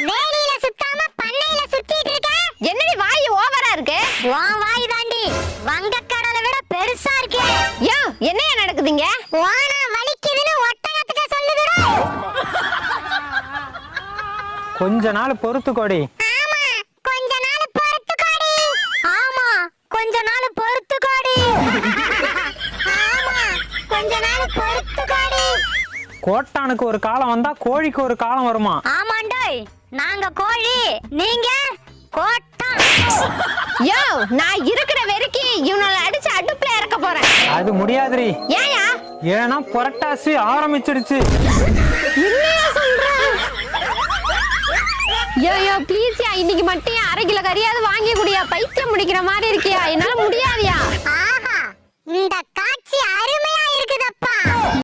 வேலியில சுத்தாம பண்ணையில சுத்திட்டு இருக்க. என்னடி வாய் ஓவரா இருக்கு? உன் வாய் தாண்டி வங்கக்கடலை விட பெருசா இருக்கு. யோ என்னையா நடக்குதுங்க? வானா வலிக்குதுன்னு ஒட்டகத்துக்கு சொல்லுதுடா. கொஞ்ச நாள் பொறுத்துக்கோடி. ஆமா கொஞ்ச நாள் பொறுத்துக்கோடி. ஆமா கொஞ்ச நாள் பொறுத்துக்கோடி. ஆமா கொஞ்ச நாள் பொறுத்துக்கோடி. கோட்டானுக்கு ஒரு காலம் வந்தா கோழிக்கு ஒரு காலம் வருமா? ஆமாண்டோய், நாங்க கோழி, நீங்க கோட்டா. யோ நான் இருக்கிற வரைக்கும் இவனால அடிச்சு அடுப்புல இறக்க போறேன். அது முடியாதுரி. ஏயா? ஏன்னா புரட்டாசி ஆரம்பிச்சிடுச்சு. என்னையா சொல்ற? யோ யோ ப்ளீஸ்யா, இன்னைக்கு மட்டும் 1/2 கிலோ கறியாவது வாங்கி குடியா. பைத்தியம் முடிக்கிற மாதிரி இருக்கியா, என்னால முடியாதியா. ஆஹா, இந்த